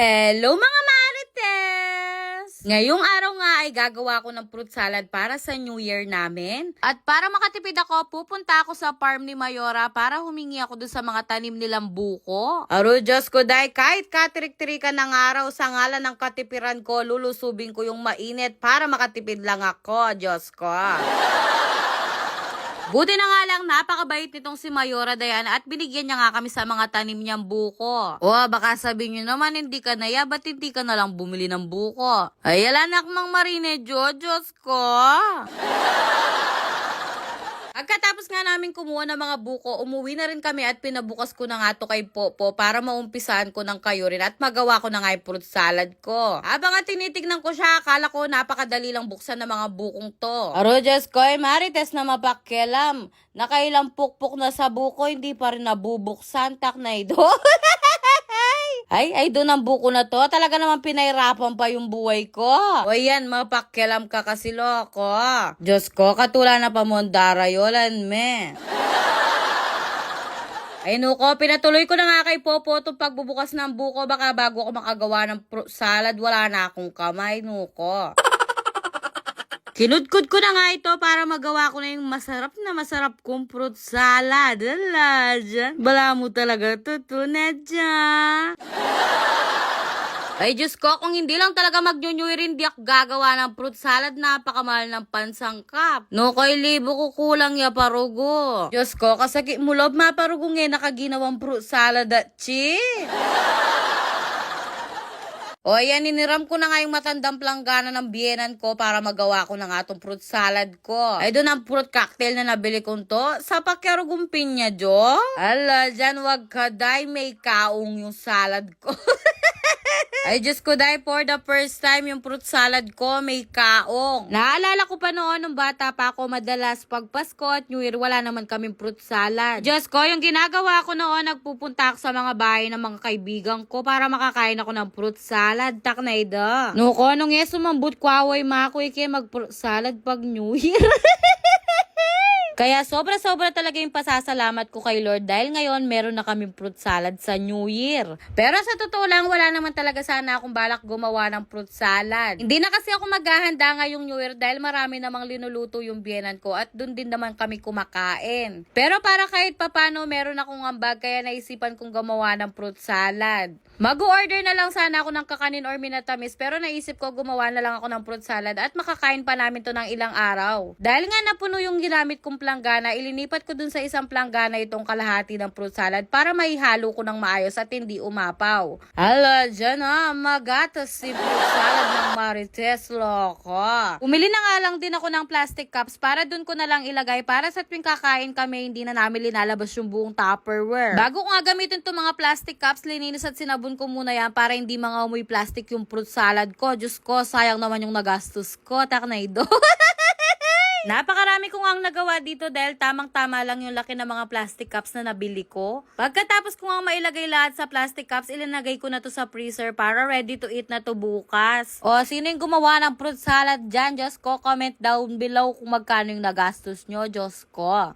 Hello mga Marites! Ngayong araw nga ay gagawa ko ng fruit salad para sa New Year namin. At para makatipid ako, pupunta ako sa farm ni Mayora para humingi ako doon sa mga tanim nilang buko. Aro, Diyos ko, dahil kahit katirik-tirikan ng araw sa ngalan ng katipiran ko, lulusubin ko yung mainit para makatipid lang ako, Diyos ko. Buti na nga lang, napakabait nitong si Mayora Diana at binigyan niya nga kami sa mga tanim niyang buko. O, baka sabihin niyo naman, hindi ka naya, ba't hindi ka na lang bumili ng buko? Ay, alanak mang marine, Diyos ko. Pagkatapos nga namin kumuha ng mga buko, umuwi na rin kami at pinabukas ko na nga to kay Popo para maumpisahan ko ng kayo rin at magawa ko na nga yung fruit salad ko. Habang nga tinitignan ko siya, akala ko napakadali lang buksan ng mga bukong to. Aro, Diyos ko, Marites na mapakialam. Nakailang pukpok na sa buko, hindi pa rin nabubuksan, taknay do. Ay, doon ang buko na to. Talaga naman pinahirapan pa yung buhay ko. O yan, mapakialam ka kasi loko. Diyos ko, katula na pa mo ang darayolan, me. Ay nuko, pinatuloy ko na nga kay Popo itong pagbubukas ng buko. Baka bago ako makagawa ng salad, wala na akong kamay, nuko. Kinudkod ko na nga ito para magawa ko na yung masarap kong fruit salad. Ala, dyan. Bala mo talaga tutunad dyan. Ay, Diyos ko, kung hindi lang talaga mag-New Year, hindi ako gagawa ng fruit salad. Napakamahal ng pansangkap. No, kay libo ko kulang ya parugo. Diyos ko, kasakit mo loob, maparugo ngayon nakaginawang fruit salad at chi. O ayan, iniram ko na nga yung matandang planggana ng biyenan ko para magawa ko na nga itong fruit salad ko. Ay doon ang fruit cocktail na nabili ko to. Sa pakyarugong pinya, Jo. Ala, dyan wag ka, day may kaong yung salad ko. Ay, Diyos ko, dahil for the first time, yung fruit salad ko may kaong. Naalala ko pa noon, nung bata pa ako, madalas pag Pasko at New Year, wala naman kaming fruit salad. Diyos ko, yung ginagawa ko noon, nagpupunta ako sa mga bahay ng mga kaibigan ko para makakain ako ng fruit salad. Taknay da. Nuko, nung sumambut ko, away mako, mag-fruit salad pag New Year. Kaya sobra-sobra talaga yung pasasalamat ko kay Lord dahil ngayon meron na kaming fruit salad sa New Year. Pero sa totoo lang, wala naman talaga sana akong balak gumawa ng fruit salad. Hindi na kasi ako maghahanda ngayong New Year dahil marami namang linuluto yung biyenan ko at dun din naman kami kumakain. Pero para kahit papano meron akong ambag kaya naisipan kong gumawa ng fruit salad. Mag-order na lang sana ako ng kakanin or minatamis pero naisip ko gumawa na lang ako ng fruit salad at makakain pa namin to ng ilang araw. Dahil nga napuno yung ginamit kong planggana, ilinipat ko dun sa isang planggana itong kalahati ng fruit salad para maihalo ko ng maayos at hindi umapaw. Hala, dyan magatas si fruit salad ng Marites, loko. Umili na nga lang din ako ng plastic cups para dun ko na lang ilagay para sa tuwing kakain kami hindi na namin linalabas yung buong Tupperware. Bago ko nga gamitin itong mga plastic cups, lininis at sinabon ko muna yan para hindi mga amoy plastic yung fruit salad ko. Diyos ko, sayang naman yung nagastos ko. Taknay do. Napakarami ko ang nagawa dito dahil tamang-tama lang yung laki ng mga plastic cups na nabili ko. Pagkatapos ko nga mailagay lahat sa plastic cups, ilinagay ko na to sa freezer para ready to eat na to bukas. O, sino yung gumawa ng fruit salad dyan? Diyos ko, comment down below kung magkano yung nagastos nyo. Diyos ko.